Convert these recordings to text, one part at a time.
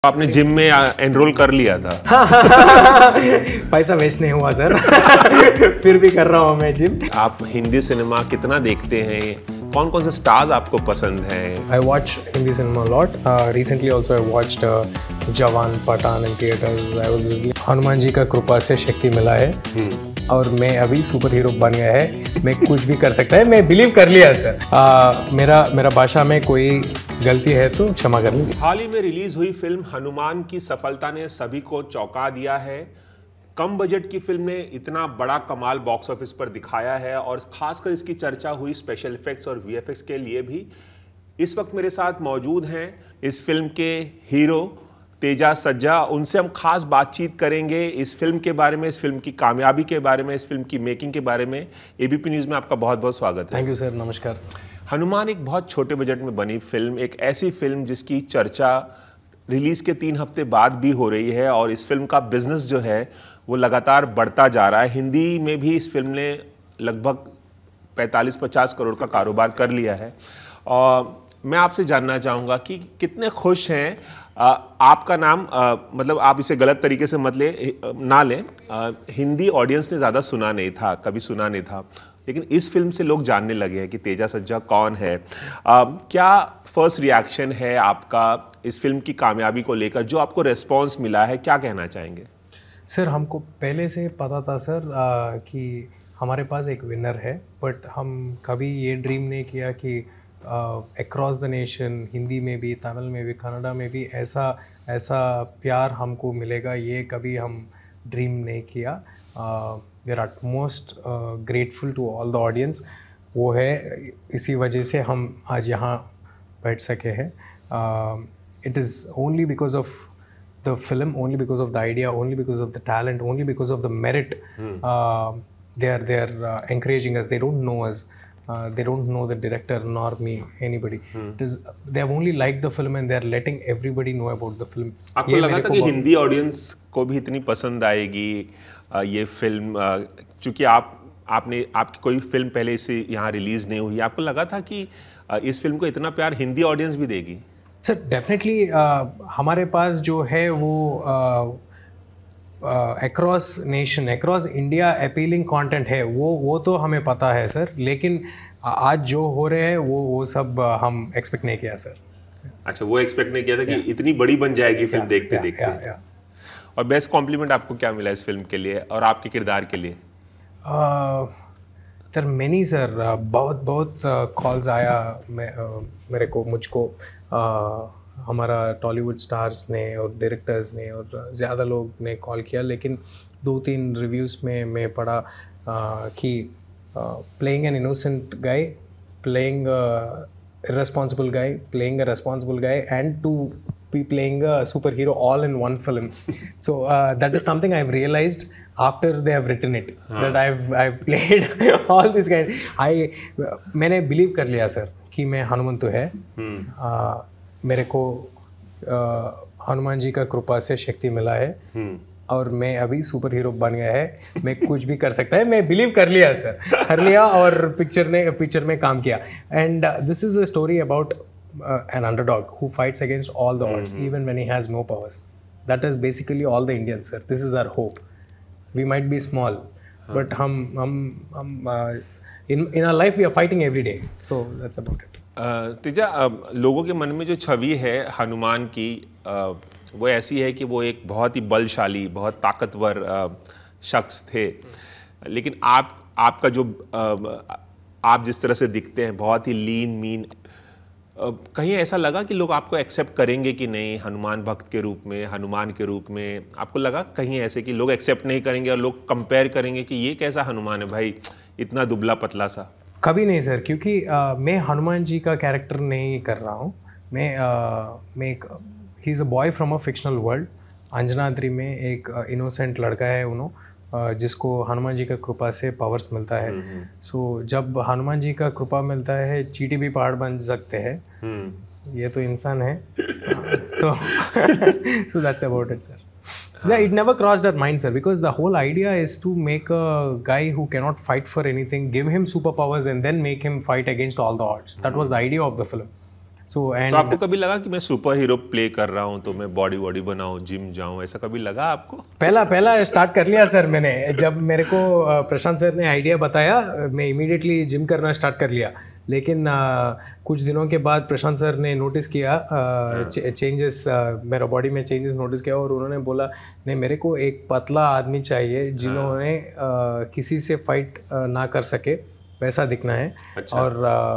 आपने जिम में एनरोल कर लिया था। पैसा वेस्ट नहीं हुआ सर। फिर भी कर रहा हूँ मैं जिम। आप हिंदी सिनेमा कितना देखते हैं? कौन कौन से स्टार्स आपको पसंद हैं? I watch Hindi cinema a lot. Recently also I watched जवान Pathan in theaters. I was visiting. Hanuman ji का कृपा से शक्ति मिला है और मैं अभी सुपर हीरो बन गया है। मैं कुछ भी कर सकता है, मैं बिलीव कर लिया सर। मेरा भाषा में कोई गलती है तो क्षमा कर लीजिए। हाल ही में रिलीज हुई फिल्म हनुमान की सफलता ने सभी को चौंका दिया है। कम बजट की फिल्म ने इतना बड़ा कमाल बॉक्स ऑफिस पर दिखाया है और खासकर इसकी चर्चा हुई स्पेशल इफेक्ट्स और वीएफएक्स के लिए भी। इस वक्त मेरे साथ मौजूद हैं इस फिल्म के हीरो तेजा सज्जा। उनसे हम खास बातचीत करेंगे इस फिल्म के बारे में, इस फिल्म की कामयाबी के बारे में, इस फिल्म की मेकिंग के बारे में। एबीपी न्यूज़ में आपका बहुत बहुत स्वागत है। थैंक यू सर, नमस्कार। हनुमान एक बहुत छोटे बजट में बनी फिल्म, एक ऐसी फिल्म जिसकी चर्चा रिलीज़ के 3 हफ्ते बाद भी हो रही है और इस फिल्म का बिजनेस जो है वो लगातार बढ़ता जा रहा है। हिंदी में भी इस फिल्म ने लगभग 45-50 करोड़ का कारोबार कर लिया है। और मैं आपसे जानना चाहूँगा कि कितने खुश हैं। आपका नाम मतलब आप इसे गलत तरीके से मत ना लें। हिंदी ऑडियंस ने ज़्यादा सुना नहीं था, कभी सुना नहीं था, लेकिन इस फिल्म से लोग जानने लगे हैं कि तेजा सज्जा कौन है। क्या फर्स्ट रिएक्शन है आपका इस फिल्म की कामयाबी को लेकर? जो आपको रिस्पॉन्स मिला है, क्या कहना चाहेंगे? सर हमको पहले से पता था सर कि हमारे पास एक विनर है, बट हम कभी ये ड्रीम नहीं किया कि अक्रॉस द नेशन, हिंदी में भी, तमिल में भी, कन्नड़ा में भी ऐसा प्यार हमको मिलेगा, ये कभी हम ड्रीम नहीं किया। We are utmost grateful to all the audience. वो है, इसी वजह से हम आज यहाँ बैठ सके हैं। It is only because of the film, only because of the idea, only because of the talent, only because of the merit. They are encouraging us. They don't know us. They don't know the director nor me, anybody. They have only liked the film and they are letting everybody know about the film. आपको लगा था कि Hindi audience को भी इतनी पसंद आएगी ये फिल्म? चूँकि आपकी कोई फिल्म पहले से यहाँ रिलीज नहीं हुई, आपको लगा था कि इस फिल्म को इतना प्यार हिंदी ऑडियंस भी देगी? सर डेफिनेटली हमारे पास जो है वो across nation, across India appealing content है, वो तो हमें पता है सर। लेकिन आज जो हो रहे हैं वो सब हम एक्सपेक्ट नहीं किया सर। अच्छा, वो एक्सपेक्ट नहीं किया था कि इतनी बड़ी बन जाएगी फिल्म देखते देखते। और बेस्ट कॉम्प्लीमेंट आपको क्या मिला इस फिल्म के लिए और आपके किरदार के लिए? सर मैनी सर, बहुत कॉल्स आया मुझको हमारा टॉलीवुड स्टार्स ने और डायरेक्टर्स ने और ज़्यादा लोग ने कॉल किया, लेकिन 2-3 रिव्यूज़ में मैं पढ़ा कि playing an innocent guy, playing irresponsible guy, playing a responsible guy, and to be playing a superhero all in one film. So that is something I've realized after they have written it, that I've played all this kind. मैंने believe कर लिया sir कि मैं हनुमंतु है। मेरे को हनुमान जी का कृपा से शक्ति मिला है और मैं अभी सुपर हीरो बन गया है। मैं कुछ भी कर सकता है, मैं बिलीव कर लिया सर, कर लिया और पिक्चर में काम किया। And this is a story about an underdog who fights against all the odds, even when he has no powers. That is basically all the Indians, sir. This is our hope. We might be small, but in our life we are fighting every day. So that's about it. Teja, लोगों के मन में जो छवि है हनुमान की वो ऐसी है कि वो एक बहुत ही बलशाली, बहुत ताकतवर शख्स थे। लेकिन आपका जो आप जिस तरह से दिखते हैं, बहुत ही लीन मीन, कहीं ऐसा लगा कि लोग आपको एक्सेप्ट करेंगे कि नहीं हनुमान भक्त के रूप में, हनुमान के रूप में? आपको लगा कहीं ऐसे कि लोग एक्सेप्ट नहीं करेंगे और लोग कंपेयर करेंगे कि ये कैसा हनुमान है भाई, इतना दुबला पतला सा? कभी नहीं सर, क्योंकि मैं हनुमान जी का कैरेक्टर नहीं कर रहा हूँ। मैं एक he is a boy from a fictional world. Anjanadri में एक इनोसेंट लड़का है जिसको हनुमान जी का कृपा से पावर्स मिलता है। सो जब हनुमान जी का कृपा मिलता है, चींटी भी पहाड़ बन सकते हैं। ये तो इंसान है। तो so that's about it sir. Yeah, it never crossed our mind, sir, because the whole idea is to make a guy who cannot fight for anything, give him superpowers and then make him fight against all the odds. That was the idea of the film. So and तो आपको कभी लगा कि मैं super hero play कर रहा हूँ तो मैं बॉडी वॉडी बनाऊँ, जिम जाऊँ, ऐसा कभी लगा आपको? पहला स्टार्ट कर लिया सर मैंने। जब मेरे को प्रशांत सर ने आइडिया बताया, मैं इमीडिएटली जिम करना स्टार्ट कर लिया। लेकिन कुछ दिनों के बाद प्रशांत सर ने नोटिस किया चेंजेस, मेरा बॉडी में चेंजेस नोटिस किया, और उन्होंने बोला नहीं, मेरे को एक पतला आदमी चाहिए जिन्होंने किसी से फाइट ना कर सके, वैसा दिखना है। अच्छा। और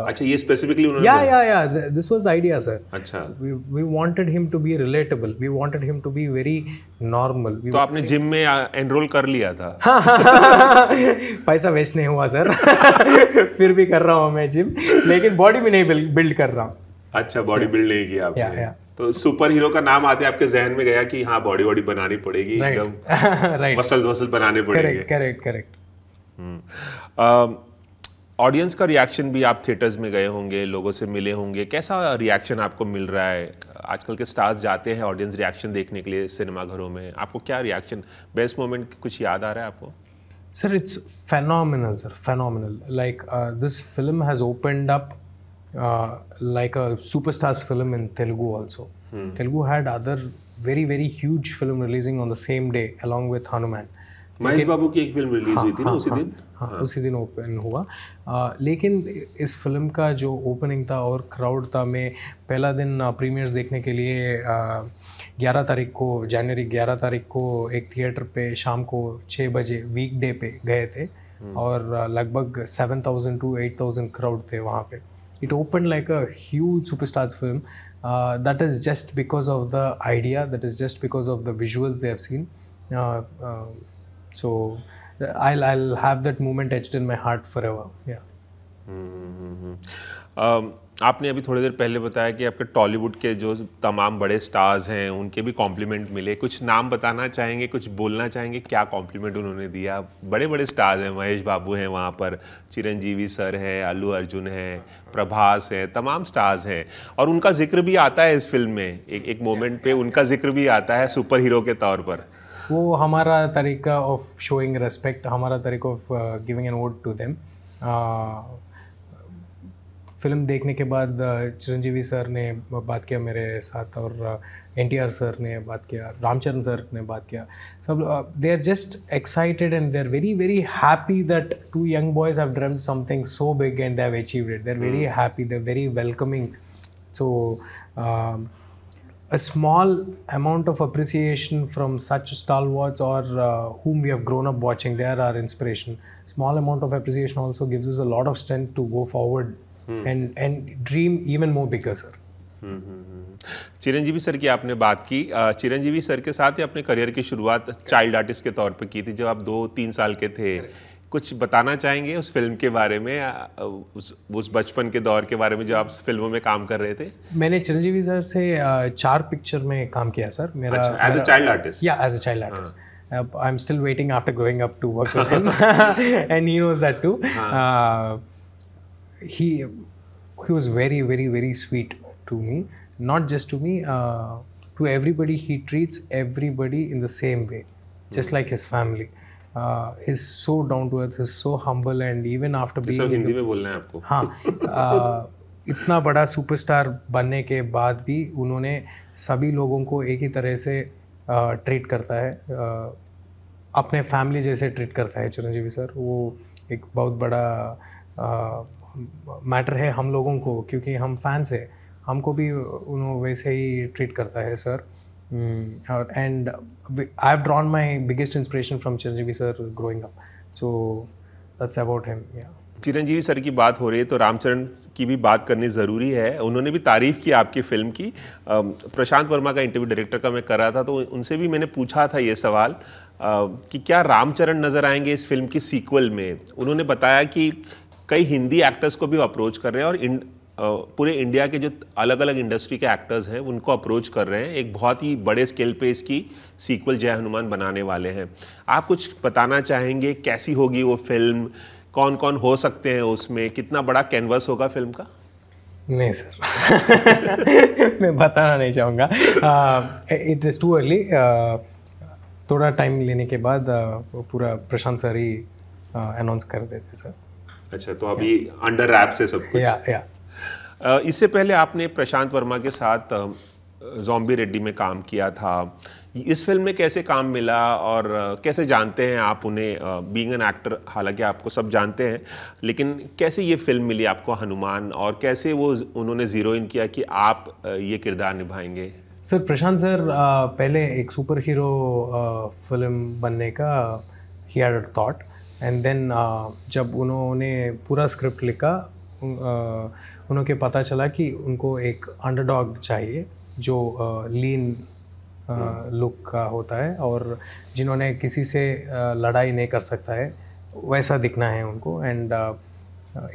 अच्छा, ये स्पेसिफिकली उन्होंने या this was the idea sir. अच्छा। We wanted him to be relatable, we wanted him to be very normal. तो आपने जिम में एनरोल कर लिया था? पैसा वेस्ट नहीं हुआ सर। फिर भी कर रहा हूँ मैं जिम, लेकिन बॉडी में नहीं बिल्ड कर रहा हूँ। अच्छा, बॉडी बिल्ड नहीं किया आपने। तो सुपर हीरो का नाम आते आपके जहन में गया कि हाँ बॉडी वॉडी बनानी पड़ेगी, एकदम मसल्स बनाने पड़ेंगे। करेक्ट। ऑडियंस का रिएक्शन भी, आप थिएटर्स में गए होंगे, लोगों से मिले होंगे, कैसा रिएक्शन आपको मिल रहा है? आजकल के स्टार्स जाते हैं ऑडियंस रिएक्शन देखने के लिए सिनेमा घरों में, आपको क्या रिएक्शन, बेस्ट मोमेंट कुछ याद आ रहा है आपको? Sir, it's phenomenal, sir. Phenomenal. Like this film has opened up like a superstars film in Telugu also. Telugu had other very huge film releasing on the same day along with Hanuman. Mahesh बाबू की एक film release हुई थी ना उसी दिन? उसी दिन open हुआ। लेकिन इस फिल्म का जो ओपनिंग था और क्राउड था, मैं पहला दिन प्रीमियर्स देखने के लिए 11 तारीख को, जनवरी 11 तारीख को एक थिएटर पे शाम को 6 बजे वीकडे पे गए थे, और लगभग 7,000 to 8,000 क्राउड थे वहाँ पे। It open like a huge superstars film. That is just because of the idea, that is just because of the visuals they have seen. So I'll have that moment etched in my heart forever. Yeah. आपने अभी थोड़ी देर पहले बताया कि आपके टॉलीवुड के जो तमाम बड़े स्टार्स हैं उनके भी कॉम्प्लीमेंट मिले, कुछ नाम बताना चाहेंगे, कुछ बोलना चाहेंगे, क्या कॉम्प्लीमेंट उन्होंने दिया? बड़े बड़े स्टार्स हैं, महेश बाबू हैं वहाँ पर, चिरंजीवी सर हैं, अल्लू अर्जुन हैं, प्रभास हैं, तमाम स्टार्स हैं, और उनका जिक्र भी आता है इस फिल्म में। एक मोमेंट पे उनका जिक्र भी आता है सुपर हीरो के तौर पर। वो हमारा तरीका ऑफ शोइंग रेस्पेक्ट, हमारा तरीका of giving an ode to them. Film देखने के बाद चिरंजीवी सर ने बात किया मेरे साथ, और NTR सर ने बात किया, रामचरण सर ने बात किया। सब they are just excited and they are very happy that 2 young boys have dreamt something so big and they have achieved it. They are very happy, they are very welcoming. So a small amount of appreciation from such stalwarts, or whom we have grown up watching, they are our inspiration. Small amount of appreciation also gives us a lot of strength to go forward and dream even more bigger, sir. Chiranjeevi sir की आपने बात की। Chiranjeevi sir के साथ ही अपने career की शुरुआत child artist के तौर पे की थी जब आप 2-3 साल के थे। कुछ बताना चाहेंगे उस फिल्म के बारे में, उस बचपन के दौर के बारे में जो आप फिल्मों में काम कर रहे थे? मैंने चिरंजीवी सर से 4 पिक्चर में काम किया सर। मेरा एज अ चाइल्ड आर्टिस्ट? या as a child artist. I'm still waiting after growing up to work with him and he knows that too. He was very sweet to me, not just to me, to everybody. He treats everybody in the same way, just like his family. He's so down to earth, he's so humble, and even after being Hindi में बोलना है आपको? हाँ, इतना बड़ा superstar बनने के बाद भी उन्होंने सभी लोगों को एक ही तरह से ट्रीट करता है, अपने फैमिली जैसे ट्रीट करता है चिरंजीवी सर। वो एक बहुत बड़ा मैटर है हम लोगों को, क्योंकि हम फैंस हैं, हमको भी उन्होंने वैसे ही ट्रीट करता है sir. And I've drawn my biggest inspiration from Chiranjeevi sir growing up, so that's about him. Yeah. Chiranjeevi sir की बात हो रही है तो रामचरण की भी बात करनी ज़रूरी है। उन्होंने भी तारीफ़ की आपकी फ़िल्म की। प्रशांत वर्मा का इंटरव्यू डायरेक्टर का मैं कर रहा था तो उनसे भी मैंने पूछा था ये सवाल कि क्या रामचरण नज़र आएंगे इस फिल्म की सीक्वल में। उन्होंने बताया कि कई हिंदी एक्टर्स को भी अप्रोच कर रहे हैं और पूरे इंडिया के जो अलग अलग इंडस्ट्री के एक्टर्स हैं उनको अप्रोच कर रहे हैं। एक बहुत ही बड़े स्केल पे इसकी सीक्वल जय हनुमान बनाने वाले हैं। आप कुछ बताना चाहेंगे, कैसी होगी वो फिल्म, कौन कौन हो सकते हैं उसमें, कितना बड़ा कैनवस होगा फिल्म का? नहीं सर मैं बताना नहीं चाहूँगा, इट इज़ टू अर्ली। थोड़ा टाइम लेने के बाद पूरा प्रशांत सर ही अनाउंस कर देते सर। अच्छा, तो अभी अंडर रैप से सब कुछ? या इससे पहले आपने प्रशांत वर्मा के साथ ज़ॉम्बी रेड्डी में काम किया था। इस फिल्म में कैसे काम मिला और कैसे जानते हैं आप उन्हें, बीइंग एन एक्टर हालांकि आपको सब जानते हैं, लेकिन कैसे ये फिल्म मिली आपको हनुमान, और कैसे वो उन्होंने ज़ीरो इन किया कि आप ये किरदार निभाएंगे? सर प्रशांत सर पहले एक सुपर हीरो फिल्म बनने का he had thought, and then जब उन्होंने पूरा स्क्रिप्ट लिखा उन्होंने पता चला कि उनको एक अंडरडॉग चाहिए जो लीन लुक का होता है और जिन्होंने किसी से लड़ाई नहीं कर सकता है वैसा दिखना है उनको। And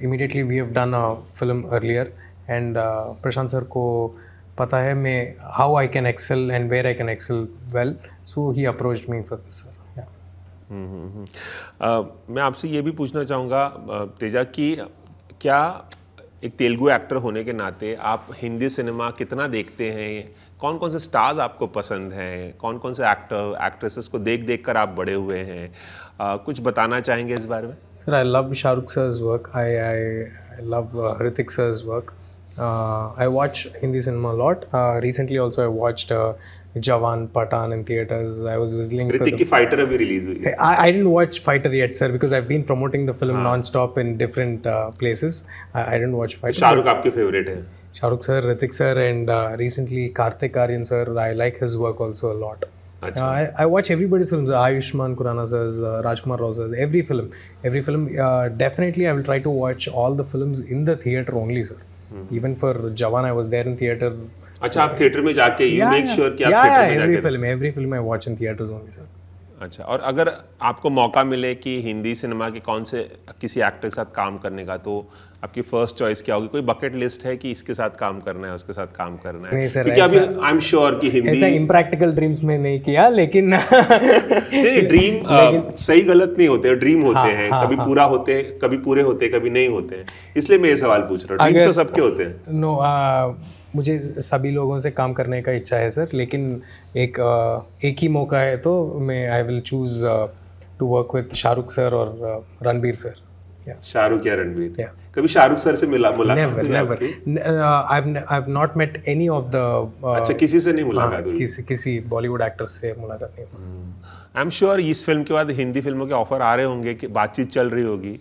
immediately we have done a film earlier, and Prashant sir को पता है मैं how I can excel and where I can excel well, so he approached me for this sir. मैं आपसे ये भी पूछना चाहूँगा तेजा कि क्या एक तेलुगु एक्टर होने के नाते आप हिंदी सिनेमा कितना देखते हैं? कौन कौन से स्टार्स आपको पसंद हैं? कौन कौन से एक्टर एक्ट्रेसेस को देख देख कर आप बड़े हुए हैं? कुछ बताना चाहेंगे इस बारे में? Sir I love Shahrukh sir's work. I love Hrithik sir's work. I watch Hindi cinema a lot. Recently also I watched Jawan, Pathan in theaters. I was whistling. Hrithik की फाइटर अभी रिलीज हुई है। I didn't watch Fighter yet, sir, because I've been promoting the film non-stop in different places. I didn't watch Fighter. Shahrukh आपके favourite है? Shahrukh sir, Hrithik sir, and recently Kartik Aaryan sir. I like his work also a lot. I watch everybody's films. Ayushmann Khurrana sir's, Rajkumar Rao sir's, every film. Definitely, I will try to watch all the films in the theater only, sir. Even for Jawan, I was there in theater. अच्छा, आप theatre में जाके you make sure कि आप theatre में जाके every film I watch in theaters only, sir. अच्छा, और अगर आपको मौका मिले कि हिंदी सिनेमा के कौन से किसी एक्टर के साथ काम करने का, तो आपकी फर्स्ट चॉइस क्या होगी? कोई बकेट लिस्ट है कि इसके साथ काम करना है, उसके साथ काम करना है? नहीं सर, क्योंकि अभी आई एम श्योर कि हिंदी ऐसा इम्प्रैक्टिकल ड्रीम्स में नहीं किया, लेकिन नहीं, ड्रीम सही गलत नहीं होते, ड्रीम होते हैं, कभी पूरा होते, कभी पूरे होते, कभी नहीं होते, इसलिए मैं ये सवाल पूछ रहा हूँ। ड्रीम्स तो सबके होते हैं। नो, मुझे सभी लोगों से काम करने का इच्छा है सर, लेकिन एक ही मौका है तो मैं I will choose to work with Shahrukh sir और रणबीर सर। शाहरुख या रणबीर? कभी शाहरुख सर से मुलाकात? Never. I have not met any of the. अच्छा, किसी से नहीं मुलाकात हुई? किसी बॉलीवुड एक्टर्स से मुलाकात नहीं हुई। आई एम श्योर इस फिल्म के बाद हिंदी फिल्मों के ऑफर आ रहे होंगे, कि बातचीत चल रही होगी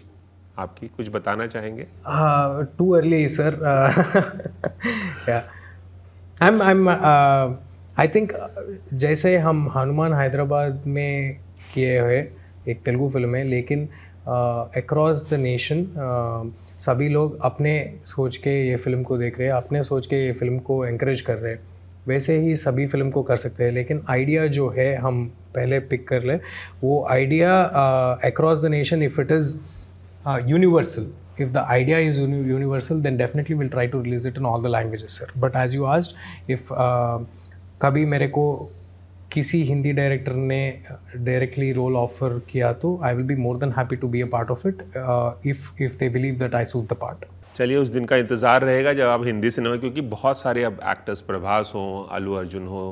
आपकी, कुछ बताना चाहेंगे? Too early sir. I think जैसे हम हनुमान हैदराबाद में किए हुए एक तेलुगु फिल्म है, लेकिन अक्रॉस द नेशन सभी लोग अपने सोच के ये फिल्म को देख रहे हैं, अपने सोच के ये फिल्म को एंकरेज कर रहे हैं। वैसे ही सभी फिल्म को कर सकते हैं, लेकिन आइडिया जो है हम पहले पिक कर ले, वो idea across the nation, if it is universal, if the idea is universal, then definitely we'll try to release it in all the languages, sir. But as you asked, if कभी मेरे को किसी Hindi director ने directly role offer किया तो I will be more than happy to be a part of it, if they believe that I suit the part. चलिए, उस दिन का इंतज़ार रहेगा जब आप हिंदी सिनेमा, क्योंकि बहुत सारे अब एक्टर्स, प्रभास हो, अल्लू अर्जुन हो,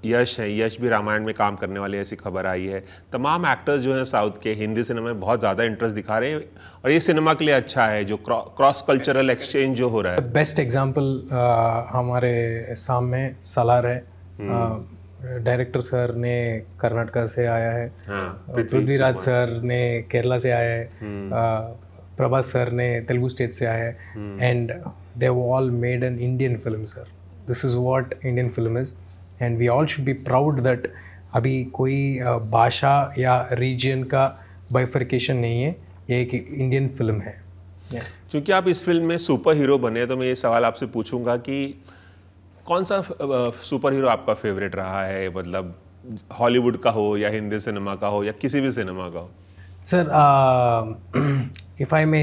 यश है, यश भी रामायण में काम करने वाले, ऐसी खबर आई है। तमाम एक्टर्स जो हैं साउथ के हिंदी सिनेमा में बहुत ज़्यादा इंटरेस्ट दिखा रहे हैं, और ये सिनेमा के लिए अच्छा है जो क्रॉस कल्चरल एक्सचेंज जो हो रहा है। बेस्ट एग्जांपल हमारे सामने सलार है। डायरेक्टर सर ने कर्नाटका से आया है, पृथ्वीराज सर ने केरला से आया है, प्रभास सर ने तेलुगु स्टेट से आया है, and they all made an Indian film sir. This is what Indian film is, and we all should be proud that अभी कोई भाषा या रीजन का बाइफर्केशन नहीं है, ये एक इंडियन फिल्म है। क्योंकि आप इस फिल्म में सुपर हीरो बने, तो मैं ये सवाल आपसे पूछूंगा कि कौन सा सुपर हीरो आपका फेवरेट रहा है? मतलब हॉलीवुड का हो या हिंदी सिनेमा का हो या किसी भी सिनेमा का हो? Sir, if I may,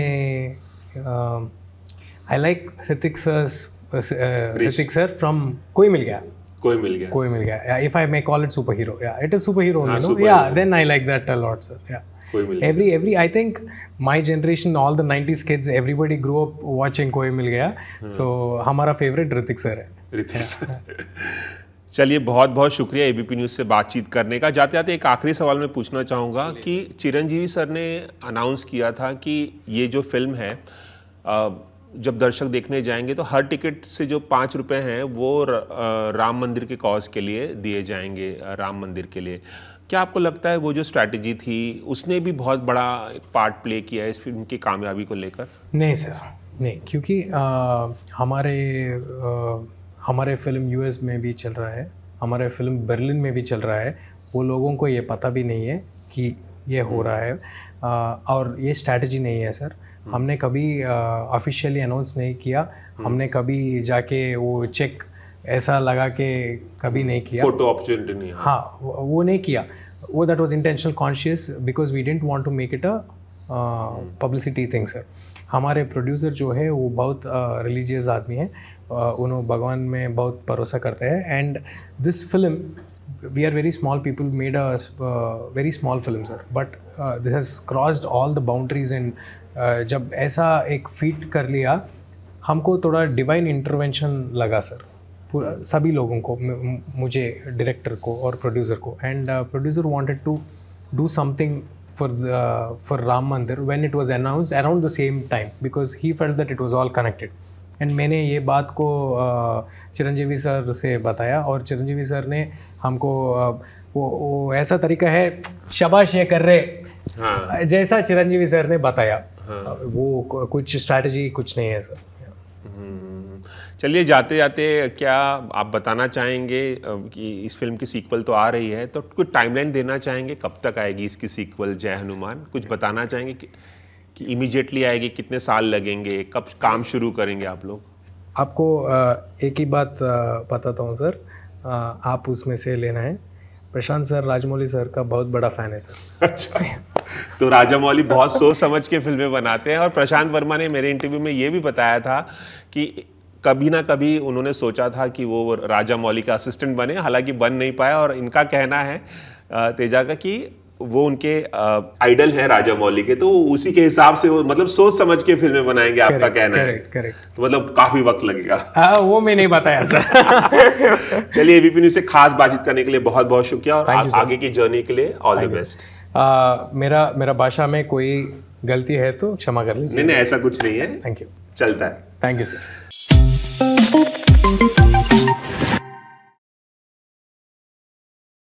I like Hrithik sir from कोई मिल गया। If I may call it superhero, yeah, it is superhero only, no? Yeah, then I like that a lot, sir. Yeah. I think my generation, all the 90s kids, everybody grew up watching कोई मिल गया, so हमारा favorite Hrithik sir है। चलिए, बहुत बहुत शुक्रिया ABP news से बातचीत करने का। जाते जाते एक आखिरी सवाल मैं पूछना चाहूँगा कि चिरंजीवी सर ने अनाउंस किया था कि ये जो फिल्म है जब दर्शक देखने जाएंगे तो हर टिकट से जो 5 रुपए हैं वो राम मंदिर के कॉज के लिए दिए जाएंगे, राम मंदिर के लिए। क्या आपको लगता है वो जो स्ट्रैटेजी थी उसने भी बहुत बड़ा पार्ट प्ले किया है इस फिल्म की कामयाबी को लेकर? नहीं सर, नहीं, क्योंकि हमारे फिल्म यूएस में भी चल रहा है, हमारे फिल्म बर्लिन में भी चल रहा है, वो लोगों को ये पता भी नहीं है कि ये हो रहा है, और ये स्ट्रैटेजी नहीं है सर। हमने कभी ऑफिशियली अनाउंस नहीं किया, हमने कभी जाके वो चेक ऐसा लगा के कभी नहीं किया, फोटो अपॉर्चुनिटी नहीं, हाँ वो नहीं किया, वो that was intentional conscious because we didn't want to make it a publicity thing sir. हमारे प्रोड्यूसर जो है वो बहुत रिलीजियस आदमी है, उन्होंने भगवान में बहुत भरोसा करते हैं, and this film we are very small people made a very small film sir, but this has crossed all the boundaries, and जब ऐसा एक फीट कर लिया हमको थोड़ा डिवाइन इंटरवेंशन लगा सर, सभी लोगों को, मुझे, डायरेक्टर को और प्रोड्यूसर को, and producer wanted to do something for Ram Mandir when it was announced around the same time, because he felt that it was all connected. And मैंने ये बात को चिरंजीवी सर से बताया, और चिरंजीवी सर ने हमको वो ऐसा तरीका है, शाबाश ये कर रहे, हाँ, जैसा चिरंजीवी सर ने बताया, हाँ, वो कुछ स्ट्रैटेजी कुछ नहीं है सर। चलिए, जाते जाते क्या आप बताना चाहेंगे कि इस फिल्म की सीक्वल तो आ रही है, तो कुछ टाइमलाइन देना चाहेंगे, कब तक आएगी इसकी सीक्वल जय हनुमान? कुछ बताना चाहेंगे कि इमीडिएटली आएगी, कितने साल लगेंगे, कब काम शुरू करेंगे आप लोग? आपको एक ही बात बताता हूँ सर, आप उसमें से लेना है, प्रशांत सर राजमौली सर का बहुत बड़ा फैन है सर। अच्छा, तो राजामौली बहुत सोच समझ के फिल्में बनाते हैं, और प्रशांत वर्मा ने मेरे इंटरव्यू में ये भी बताया था कि कभी ना कभी उन्होंने सोचा था कि वो राजामौली का असिस्टेंट बने, हालांकि बन नहीं पाया, और इनका कहना है तेजा का कि वो उनके आइडल हैं राजामौली के, तो उसी के हिसाब से वो मतलब सोच समझ के फिल्में बनाएंगे, आपका कहना है? करेक्ट। तो मतलब काफी वक्त लगेगा। वो मैं नहीं बताया सर। चलिए, एबीपी न्यूज़ से खास बातचीत करने के लिए बहुत बहुत शुक्रिया, और आगे की जर्नी के लिए ऑल द बेस्ट। मेरा भाषा में कोई गलती है तो क्षमा कर लीजिए। नहीं, ऐसा कुछ नहीं है। Thank you. चलता है। Thank you sir.